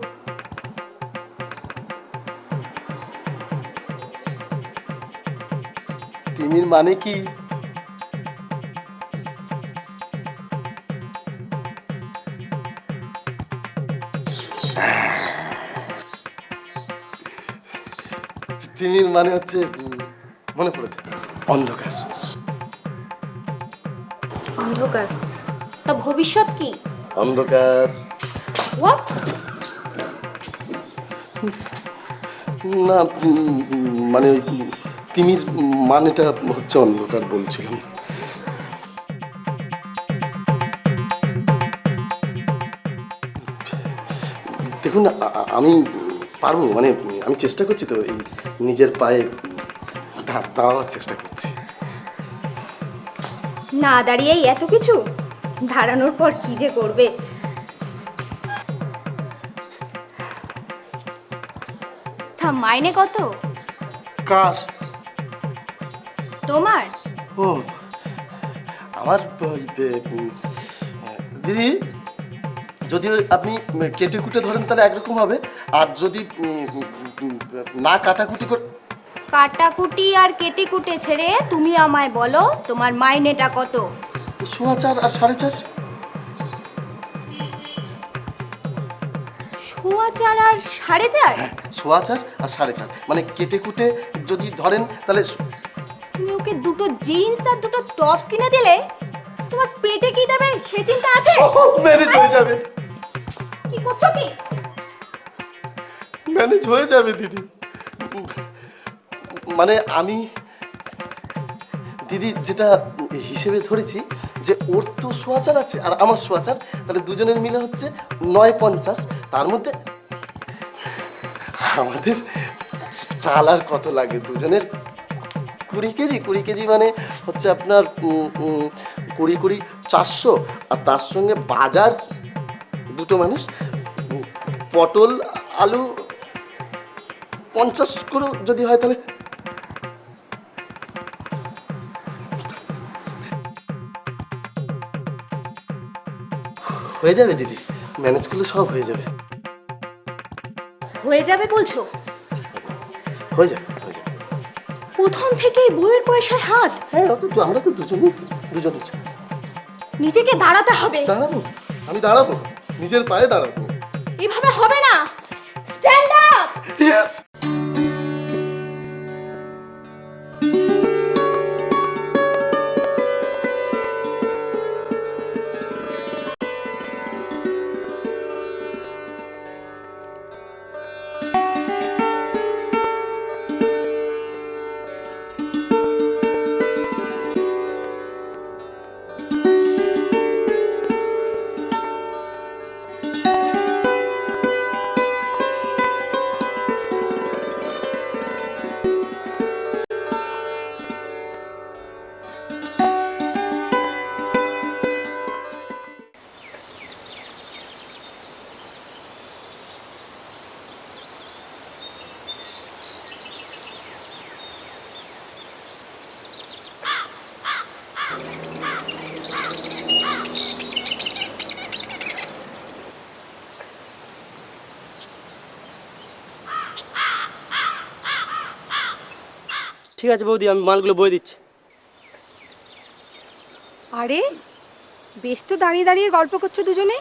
তিমির মানে কি? তিমির মানে হচ্ছে, মনে পড়েছে, অন্ধকার। অন্ধকার? তা ভবিষ্যৎ কি? অন্ধকার। হোয়াট? না মানে তিমির মানেটা হচ্ছে অন্ধকার বলছিলাম। দেখুন আমি পারবো, মানে আমি চেষ্টা করছি তো, এই নিজের পায়ে দাঁড়ানোর চেষ্টা করছি। না দাঁড়িয়েই এত কিছু? দাঁড়ানোর পর কি যে করবে? তা মাইনে কত? কার? তোমার? ও আমার দিদি, যদি আপনি কেটে কুটে ধরেন তাহলে একরকম হবে, আর যদি না কাটাকুটি করে। কাটাকুটি আর কেটে কুটে ছেড়ে তুমি আমায় বলো তোমার মাইনেটা কত? 4.25 আর 4.5। 4.25 আর 4.5? 4.25 আর 4.5, মানে কেটে কুটে যদি ধরেন তাহলে। তুমি ওকে দুটো জিন্স আর দুটো টপস কিনে দিলে, তোমার পেটে কি দেবে সে চিন্তা আছে? ম্যানেজ হয়ে যাবে। কি করছো কি? ম্যানেজ হয়ে যাবে দিদি। মানে আমি দিদি যেটা হিসেবে ধরেছি যে ওর তো 4.25 আছে আর আমার 4.25, তাহলে দুজনের মিলে হচ্ছে 9.50। তার মধ্যে আমাদের চাল আর কত লাগে, দুজনের 20 কেজি। 20 কেজি মানে হচ্ছে আপনার 20 400, আর তার সঙ্গে বাজার, দুটো মানুষ, পটল আলু 50 করে যদি হয় তাহলে। হয়ে যাবে দিদি, ম্যানেজ করলে সব হয়ে যাবে। হয়ে যাবে বলছো? হয়ে যাবে, হয়ে যাবে। প্রথম থেকেই বইয়ের পয়সায় হাত। হ্যাঁ তো আমরা তো দুজনে নিজেকে দাঁড়াতে হবে। দাঁড়াবো, আমি দাঁড়াবো, নিজের পায়ে দাঁড়াবো। এভাবে হবে না, স্ট্যান্ড আপ। ইয়েস। ঠিক আছে বৌদি, আমি মালগুলো বয়ে দিচ্ছি। আরে বেশ তো দাঁড়িয়ে দাঁড়িয়ে গল্প করছো দুজনে।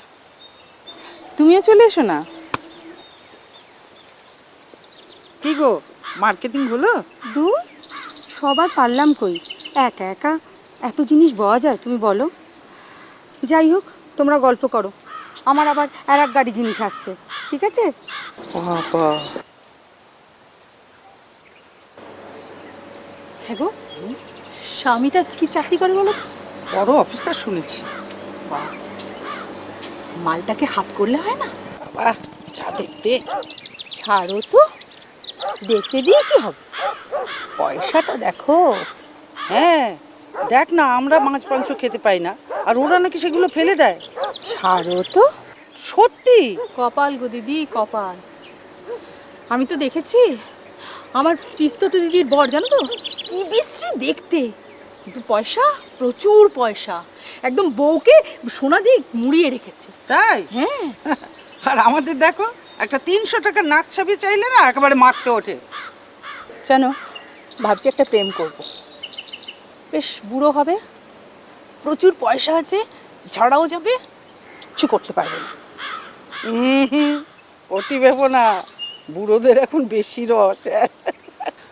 তুমিও চলে এসো না। কি গো, মার্কেটিং হলো? দূর, সবার পারলাম কই, একা একা এত জিনিস বওয়া যায় তুমি বলো? যাই হোক, তোমরা গল্প করো, আমার আবার আর এক গাড়ি জিনিস আসছে, ঠিক আছে? বাবা, হ্যাঁ গো, স্বামীটা কি চাকরি করে বলো তো? বড় অফিসার শুনেছি। মালটাকে হাত করলে হয় না? বাবা যা দেখতে। ছাড়ো তো, দেখতে দিয়ে কি হবে? পয়সাটা দেখো। হ্যাঁ দেখ না, আমরা মাছ মাংস খেতে পাই না, আর ওরা নাকি সেগুলো ফেলে দেয়। ছাড়ো তো। সত্যি? কপাল গো দিদি, কপাল। আমি তো দেখেছি, আমার পিস্তত দিদির বর, জানো তো কি বিশ্রী দেখতে, কিন্তু পয়সা, প্রচুর পয়সা, একদম বউকে সোনা দিয়ে মুড়িয়ে রেখেছে। তাই? হ্যাঁ। আর আমাদের দেখো, একটা 300 টাকা নাক ছাবি চাইলে না একেবারে মারতে ওঠে। জানো, ভাবছি একটা প্রেম করব, বেশ বুড়ো হবে, প্রচুর পয়সা আছে, ঝাড়াও যাবে, কিচ্ছু করতে পারবে না। অতি ভেবো না, বুড়োদের এখন বেশি রস।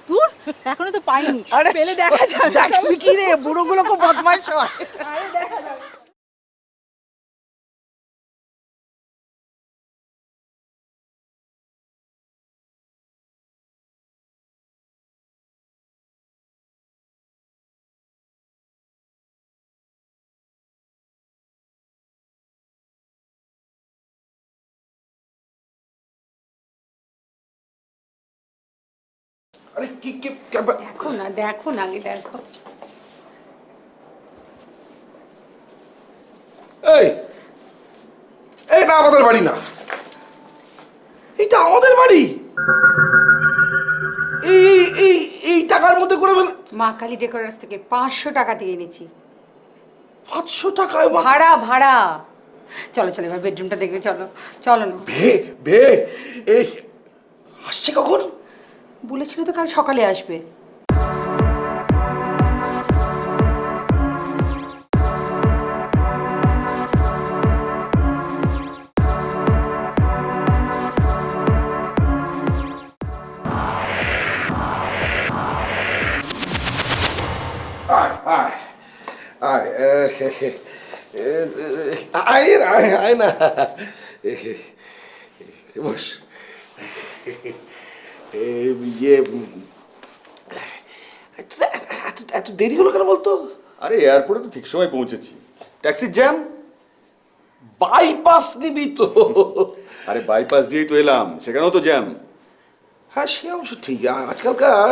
দূর, এখনো তো পাইনি, আরে পেলে দেখা যাবে। দেখবি কি রে, বুড়োগুলো খুব বদমাইশ হয়। আরে কি কি দেখো না, দেখো না, আগে দেখো। এই এটা আমাদের বাড়ি না, এটা আমাদের বাড়ি। এই এই এই টাকার মধ্যে করে মা কালী ডেকোরেটরস থেকে 500 টাকা দিয়ে এনেছি 500 টাকায় ভাড়া। ভাড়া। চলো চলো, এবার বেডরুমটা দেখবে, চলো চলো না। বে বে এই আসছে কখন? বলেছিল তো কাল সকালে আসবে। আয় আয় আয় আয় আয় আয় না, বস। ইয়ে এত দেরি হলো কেন বলতো? আরে এয়ারপোর্টে তো ঠিক সময় পৌঁছেছি, ট্যাক্সির জ্যাম। বাইপাস নিবি তো? আরে বাইপাস দিয়েই তো এলাম, সেখানেও তো জ্যাম। হ্যাঁ সে অবশ্য ঠিক, আজকালকার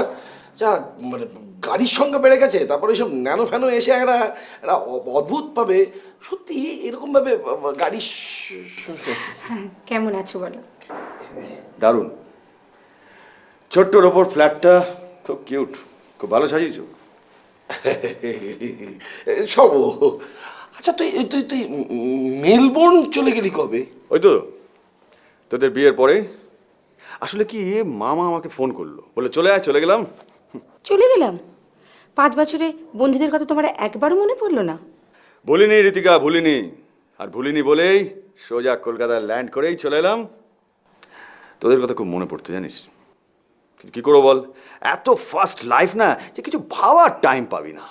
যা মানে গাড়ির সংখ্যা বেড়ে গেছে, তারপরে সব ন্যানো ফ্যানো এসে একটা একটা অদ্ভুত পাবে সত্যি এরকমভাবে গাড়ি। কেমন আছো বলো? দারুণ, ছোট্টর ওপর ফ্ল্যাটটা খুব কিউট, খুব ভালো সাজিয়েছো। সব। আচ্ছা তুই তুই তুই মেলবোর্ন চলে গেলি কবে? ওই তো তোদের বিয়ের পরে। আসলে কি, মামা আমাকে ফোন করলো, বলে চলে আয়, চলে গেলাম। চলে গেলাম? 5 বছরে বন্ধুদের কথা তোমার একবারও মনে পড়লো না? ভুলিনি ঋতিকা, ভুলিনি। আর ভুলিনি বলেই সোজা কলকাতায় ল্যান্ড করেই চলে এলাম। তোদের কথা খুব মনে পড়তো জানিস, কিন্তু কি করবো বল, এত ফাস্ট লাইফ না যে কিছু ভাবার টাইম পাবি না।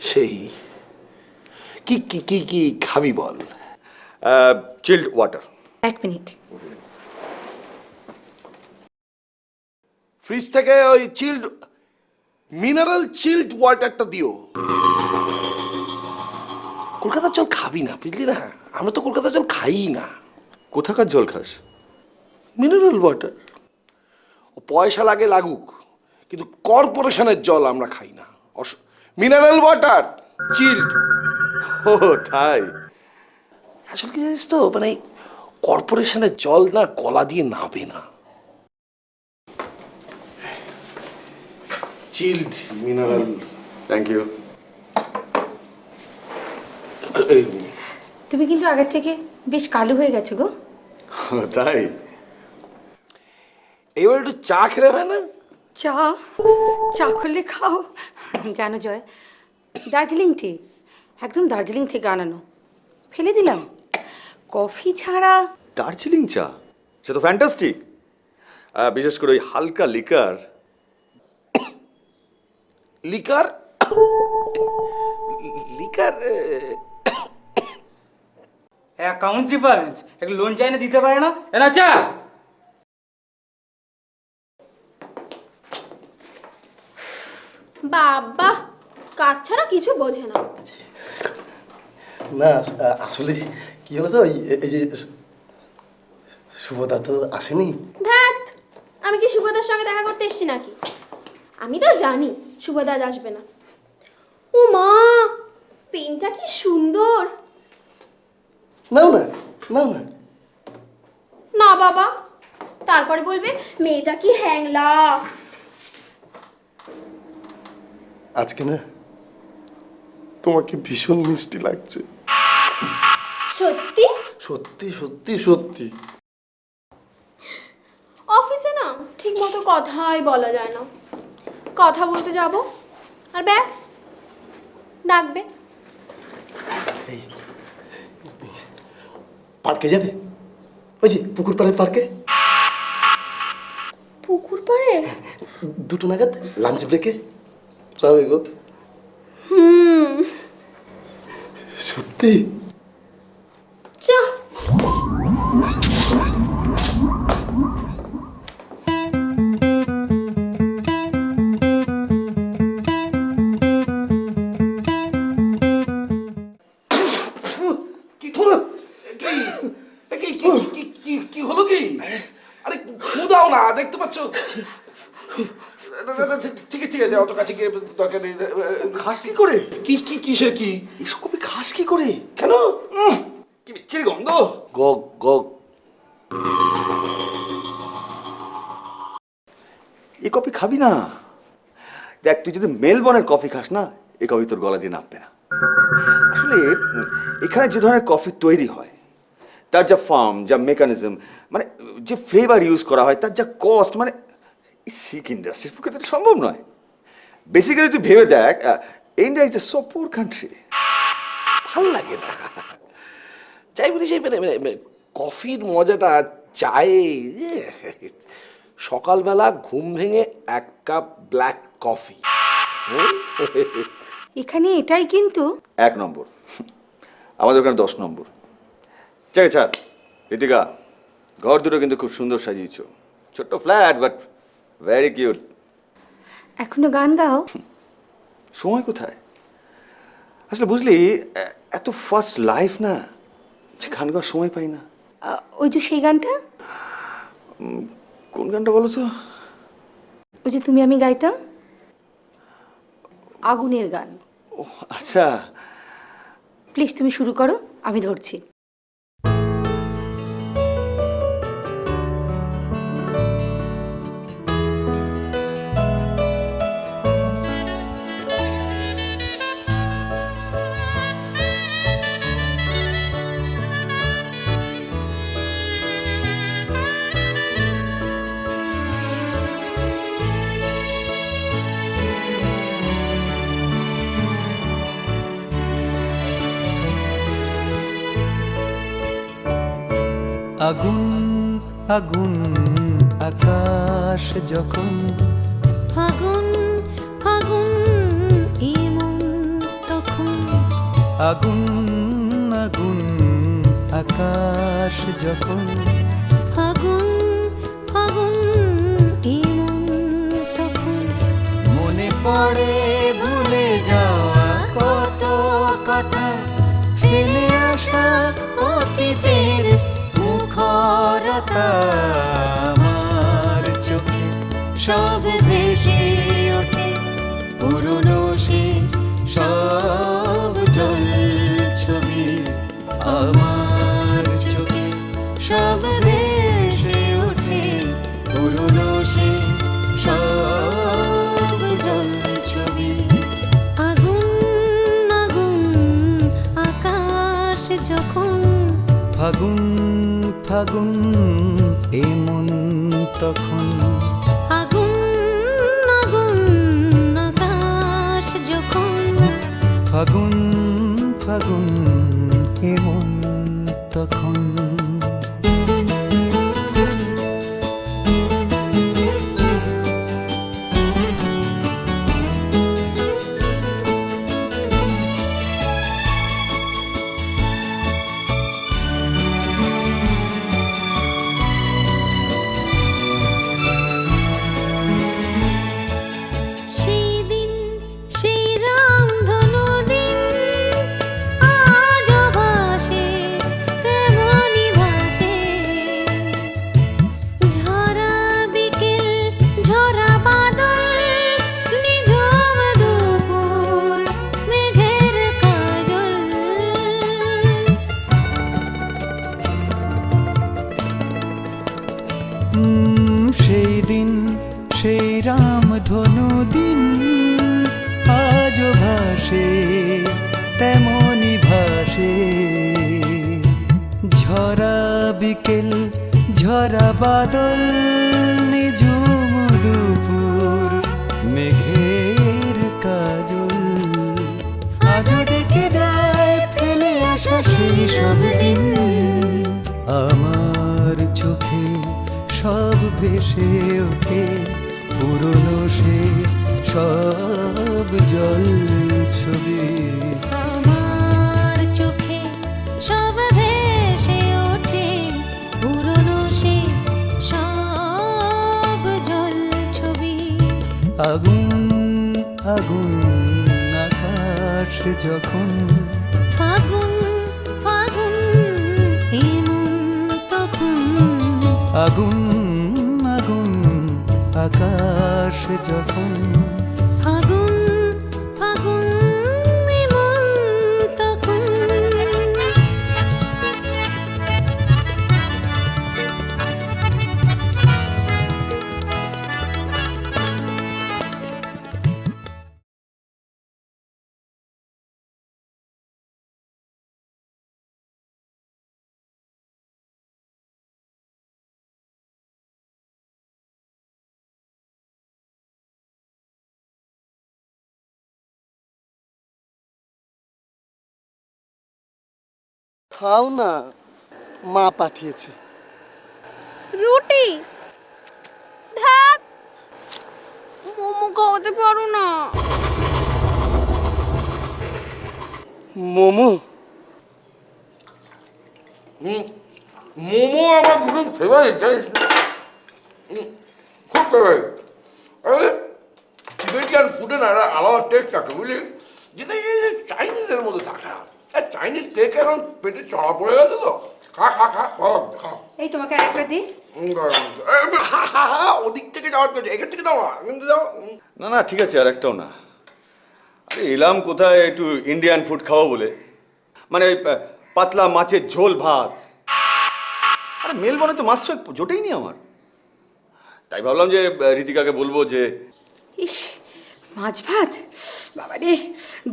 সেই কি কি কি কি খাবি বল? Chilled water. 1 মিনিট। ফ্রিজ থেকে ওই চিল্ড মিনারেল চিল্ড ওয়াটারটা দিও। কলকাতার জল খাবি না, বুঝলি না? আমরা তো কলকাতার জল খাই না। কোথাকার জল খাস? Mineral water. পয়সা লাগে লাগুক, কিন্তু কর্পোরেশনের জল আমরা খাই না। Mineral water child. ও তাই? আসলে কি জানিস তো, মানে কর্পোরেশনের জল না গলা দিয়ে নাবে না। Chilled mineral. Thank you. তুমি কিন্তু আগের থেকে বেশ কালো হয়ে গেছো গো। তাই? এবার একটু চা খেলে হয় না? চা? চা করলে খাও। জানো জয়, দার্জিলিং টি একদম দার্জিলিং থেকে আনানো, ফেলে দিলাম। কফি ছাড়া। দার্জিলিং চা সে তো ফ্যান্টাস্টিক, বিশেষ করে ওই হালকা liquor. Liquor liquor accounts difference একটা লোন চাই না, দিতে পারে না, এনা চা। বাবা, কাজ ছাড়া কিছু বোঝে না। না আসলে কি হলো তো, এই যে শুভদা তো আসেনি। ধ্যাত, আমি কি শুভদার সঙ্গে দেখা করতে এসেছি নাকি? আমি তো জানি শুভদা আজ আসবে না। ও মা, পেনটা কি সুন্দর! নাও না, নাও না। না বাবা, তারপরে বলবে মেয়েটা কি হ্যাংলা। আজকে না তোমাকে ভীষণ মিষ্টি লাগছে। সত্যি? সত্যি সত্যি সত্যি। অফিসে না ঠিক মতো কথাই বলা যায় না। কথা বলতে যাব আর ব্যাস ডাকবে। পার্কে যাবে? ওই যে পুকুর পাড়ের পার্কে। পুকুর পাড়ে? 2টো নাগাদ লাঞ্চ ব্রেকে যাবে গো। সত্যি? চা। কি হলো কি? আরে খুদাও না, দেখতে পাচ্ছ? ঠিক আছে ঠিক আছে, অত কাছে গিয়ে দরকার নেই। খাস কি করে? কি কি কিসের কি? এসব কবি খাস কি করে? কেন? কি বিচ্ছিরি গন্ধ। গগ গগ। এ কফি খাবি না। দেখ, তুই যদি মেলবর্নের কফি খাস না, এ কফি তোর গলা দিয়ে নামবে না। আসলে এখানে যে ধরনের কফি তৈরি হয়, তার যা ফার্ম, যা মেকানিজম, মানে যে ফ্লেভার ইউজ করা হয়, তার যা কস্ট, মানে শিখ ইন্ডাস্ট্রির পক্ষে তো এটা সম্ভব নয়। বেসিক্যালি তুই ভেবে দেখ, ইন্ডিয়া ইজ এ সো পুর কান্ট্রি। ভাল লাগে না। যাই বলি সেই মানে কফির মজাটা চায়ে যে সকালবেলা ঘুম ভেঙে 1 কাপ ব্ল্যাক কফি। এখানে এটাই কিন্তু 1 নম্বর, আমাদের ওখানে 10 নম্বর। ঠিক আছে ছাড় ঋতিকা, ঘর দুটো কিন্তু খুব সুন্দর সাজিয়েছ। ছোট্ট ফ্ল্যাট, বাট ভেরি কিউট। এখনো গান গাও? সময় কোথায়? আসলে বুঝলি, এত ফার্স্ট লাইফ না, যে গান গাওয়ার সময় পাই না। ওই যে সেই গানটা। কোন গানটা বলো তো? ওই যে তুমি আমি গাইতাম, আগুনের গান। ও আচ্ছা। প্লিজ তুমি শুরু করো, আমি ধরছি। আগুন আগুন আকাশ যখন ফাগুন ফাগুন এমন তখন আগুন আগুন আকাশ যখন ফাগুন ফাগুন এমন তখন মনে পড়ে ভুলে যাওয়া কত কথা ফেলে আসা অতীতের মুখরতা আমার চোখে সব ভেসে ওঠে পুরনো সে সব জল ছবি আমার চোখে সব ভেসে ওঠে পুরনো সে সব জল ছবি আগুন আগুন আকাশ যখন ফাগুন ফাগুন এমন তখন আগুন আগুন আকাশ যখন ফাগুন ফাগুন এমন তখন সেই দিন সেই রামধনু দিন আজও ভাসে তেমনি ভাসে ঝরা বিকেল ঝরা বাদল নিঝুম দুপুর মেঘের কাজল সেই দিন সেই রামধনু দিন আজও ভাসে তেমনি ভাসে ঝরা বিকেল ঝরা বাদল নিঝুম দুপুর মেঘের কাজল আজও ডেকে যায় ফেলে আসা সেই সব দিন আমার চোখে সব ভেসে ওঠে পুরনো সে সব জল ছবি আমার চোখে সব ভেসে ওঠে পুরনো সে সব জল ছবি আগুন আগুন আকাশ যখন ফাগুন ফাগুন এমন তখন আগুন আগুন আকাশ যখন ফাগুন ফাগুন এমন তখন খাও না, মা পাঠিয়েছে। রুটি ধ্যাত মোমো খাওয়াতে পারো না। মোমো? মোমো আমার ভীষণ ফেভারিট জানিস না? খুব ফেভারিট। আরে টিবেটিয়ান ফুডে না একটা আলাদা টেস্ট থাকে বুঝলি, যেটা চাইনিজের মধ্যে থাকে না। চাইনিজ কেক এখন পেটে চড়া পড়ে গেছে তো। খা খা খা খা। এই তোমাকে আরেকটা দিই। ওদিক থেকে যাওয়ার তো এখান থেকে যাওয়া কিন্তু যাও। না না ঠিক আছে, আর একটাও না। আরে এলাম কোথায় একটু ইন্ডিয়ান ফুড খাবো বলে, মানে পাতলা মাছের ঝোল ভাত। আরে মেলবনে তো মাছ তো জোটেই নি আমার, তাই ভাবলাম যে ঋতিকাকে বলবো যে ইস, মাছ ভাত বাবা রে,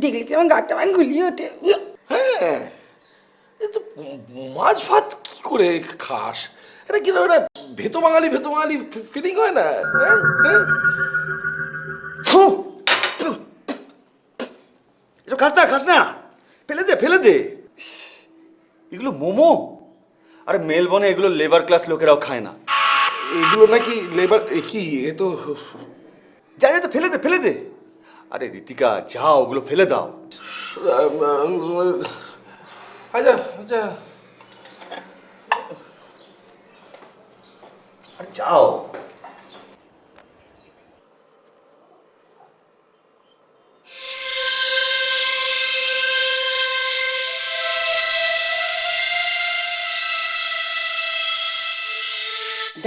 দেখলে কি আমার গাটা আমার গুলিয়ে ওঠে। হ্যাঁ, এ তো মাছ ভাত কি করে খাস? এটা কি একটা ভেতো বাঙালি ফিলিং হয় না? এসব খাস না, ফেলে দে। এগুলো মোমো, আরে মেলবনে এগুলো লেবার ক্লাস লোকেরাও খায় না। এগুলো নাকি লেবার কি এ তো যা যা তো ফেলে দে ফেলে দে। আরে ঋতিকা যাও, ওগুলো ফেলে দাও। আচ্ছা আচ্ছা আরে যাও।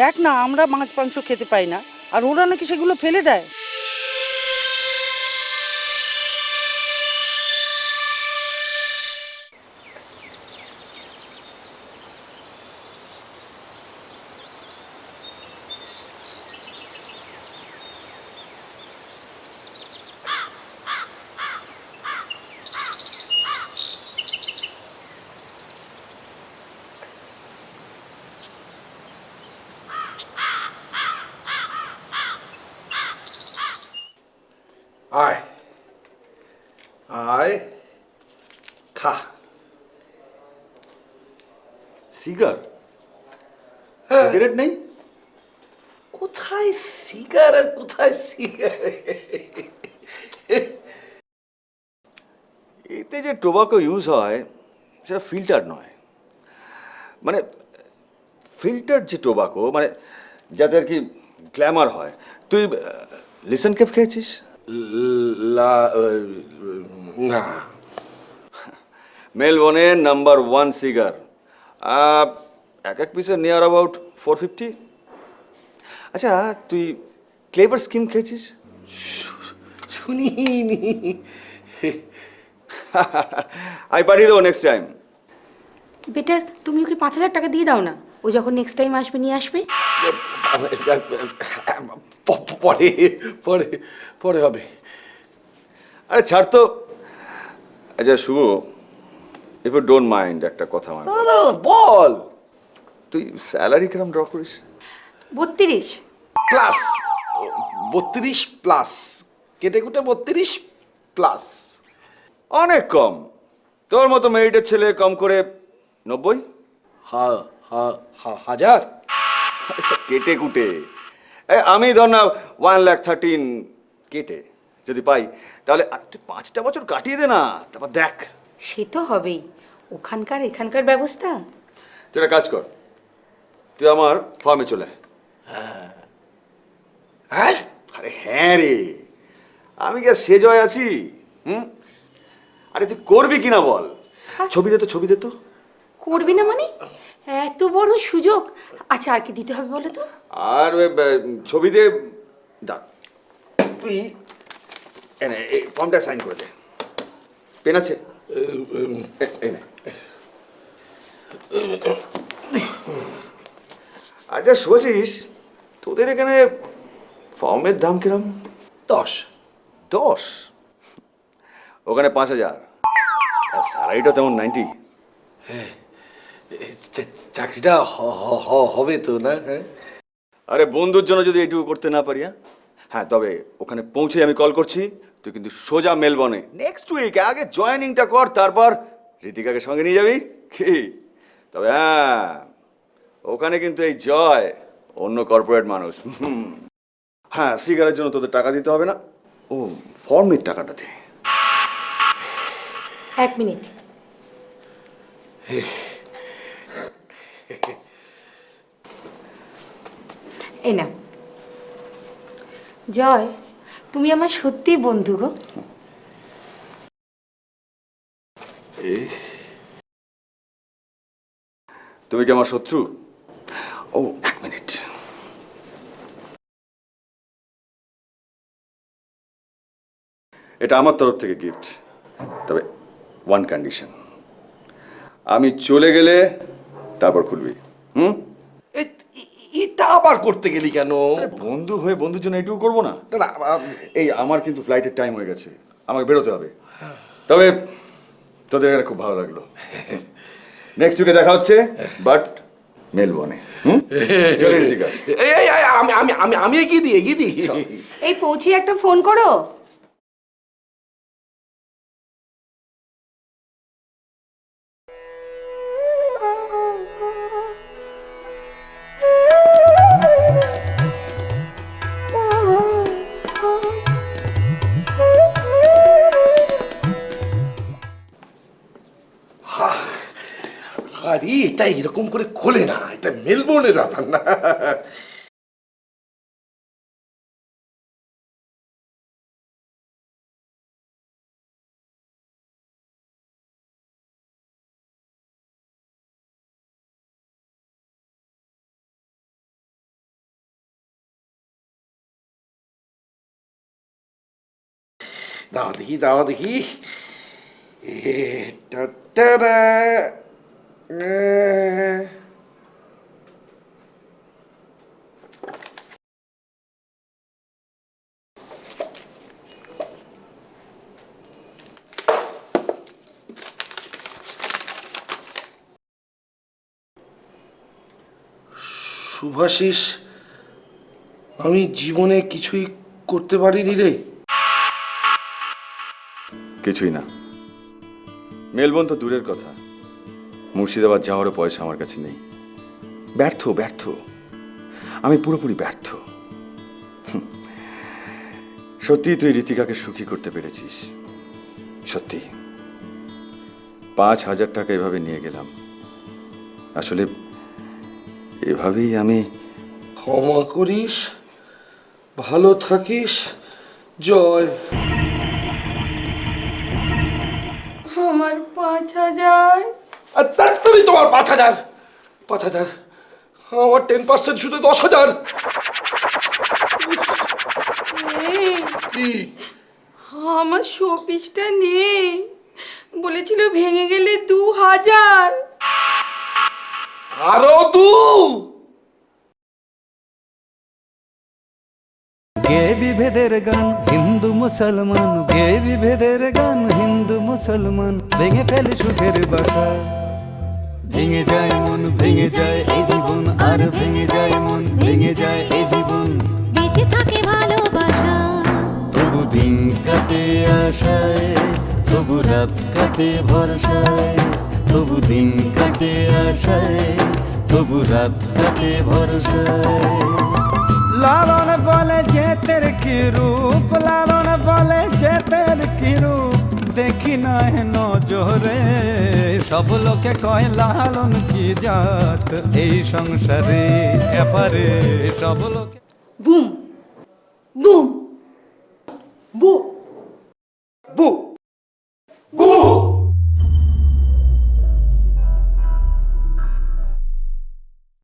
দেখ না, আমরা মাছ মাংস খেতে পাই না, আর ওরা নাকি সেগুলো ফেলে দেয়। আয় আয় খা। সিগারেট নেই? কোথায় সিগার আর কোথায় সিগার? এতে যে টোবাকো ইউজ হয় সেটা ফিল্টার নয়, মানে ফিল্টার যে টোবাকো, মানে যাতে আর কি গ্ল্যামার হয়। তুই লিসন কেফ খেয়েছিস? না। মেলবনের নাম্বার 1 সিগার, এক এক পিসের নিয়ার অ্যাবাউট 450। আচ্ছা, তুই ক্লেভার স্কিম খেয়েছিস? শুনিনি। আমি পাঠিয়ে দেবো নেক্সট টাইম। বেটার তুমি ওকে 5,000 টাকা দিয়ে দাও না, ও যখন নেক্সট টাইম আসবে নিয়ে আসবে। পরে পরে পরে হবে। আরে ছাড় তো। আচ্ছা শুভ, ইফ ইউ ডোন্ট মাইন্ড একটা কথা আমার। না না বল। তুই স্যালারি কিরম ড্র করিস? 32 প্লাস 32 প্লাস কেটে কুটে 32 প্লাস। অনেক কম। তোর মতো মেরিটের ছেলে কম করে 90। হাজার এসব কেটে কুটে। আমি ধর না 1,13,000 কেটে যদি পাই, তাহলে আর তুই 5টা বছর কাটিয়ে দে না, তারপর দেখ। সে তো হবেই, ওখানকার এখানকার ব্যবস্থা। তুই একটা কাজ কর, তুই আমার ফার্মে চলে আয়। হ্যাঁ আরে হ্যাঁ রে, আমি কি আর সে জয় আছি? আরে তুই করবি কিনা বল। ছবি দে তো, ছবি দে তো। করবি না মানে? এত বড় সুযোগ। আচ্ছা আর কি দিতে হবে বলো তো? আর ছবি দে। দা তুই এনে এই ফর্মটা সাইন করে দে। পেন আছে? এই নে। আচ্ছা শুভশিস, তোদের এখানে ফর্মের দাম কিরম? 10। 10? ওখানে 5,000। আর স্যালারিটা তেমন 90। চাকরিটা হবে তো না? আরে বন্ধুর জন্য যদি এইটুকু করতে না পারি। হ্যাঁ তবে ওখানে পৌঁছে আমি কল করছি, তুই কিন্তু সোজা মেলবনে নেক্সট উইক। আগে জয়েনিংটা কর, তারপর ঋতিকাকে সঙ্গে নিয়ে যাবি কি? তবে হ্যাঁ, ওখানে কিন্তু এই জয় অন্য কর্পোরেট মানুষ। হ্যাঁ, সিগারের জন্য তোদের টাকা দিতে হবে না, ও ফর্মের টাকাটা দে। 1 মিনিট। এই না জয়, তুমি আমার সত্যি বন্ধু গো। তুমি কি আমার শত্রু? ও 1 মিনিট। এটা আমার তরফ থেকে গিফট, তবে 1 কন্ডিশন। আমি চলে গেলে তারপর খুলবি। এটা আবার করতে গেলি কেন? বন্ধু হয়ে বন্ধুর জন্য এইটুকু করবো না? না এই আমার কিন্তু ফ্লাইটের টাইম হয়ে গেছে, আমাকে বেরোতে হবে। তবে তোদের এখানে খুব ভালো লাগলো। নেক্সট উইকে দেখা হচ্ছে, বাট মেলবনে। চলে ঋতিকা। আমি এগিয়ে দিই। এই পৌঁছে একটা ফোন করো। আরে এটা এরকম করে খোলে না, এটা মেলবোর্নের ব্যাপার না। দাও দেখি, দাও দেখি। টাটারা। শুভাশিস, আমি জীবনে কিছুই করতে পারিনি রে। কিছুই না। মেলবোর্ন তো দূরের কথা, মুর্শিদাবাদ যাওয়ারও পয়সা আমার কাছে নেই। ব্যর্থ ব্যর্থ, আমি পুরোপুরি ব্যর্থ। সত্যি তুই ঋতিকাকে সুখী করতে পেরেছিস, সত্যি। 5,000 টাকা এভাবে নিয়ে গেলাম। আসলে এভাবেই আমি। ক্ষমা করিস, ভালো থাকিস, জয়। আমার 5,000। আর তাড়াতাড়ি তোমার 5,000। 5,000, আমার 10% শুধু 10,000। কি? আমার শোপিসটা নেই, বলেছিল ভেঙে গেলে 2,000। আরো 2। গে বিভেদের গান হিন্দু মুসলমান, গে বিভেদের গান হিন্দু মুসলমান, ভেঙে ফেলে সুখের বাসা। ভেঙে যায় মন, ভেঙে যায় এই জীবন, আর ভেঙে যায় মন, ভেঙে যায় এই জীবন। বেঁচে থাকে ভালোবাসা, তবু দিন কাটে আশায়, তবু রাত কাটে ভরসায়, তবু দিন কাটে আশায়, তবু রাত কাটে ভরসায়। লালন বলে জেতের কি রূপ, লালন বলে জেতের কি রূপ, দেখি না নজরে। সব লোকে কয় লালন কি জাত, এই সংসারে এপারে সব লোকে। বুম বুম বু বু বু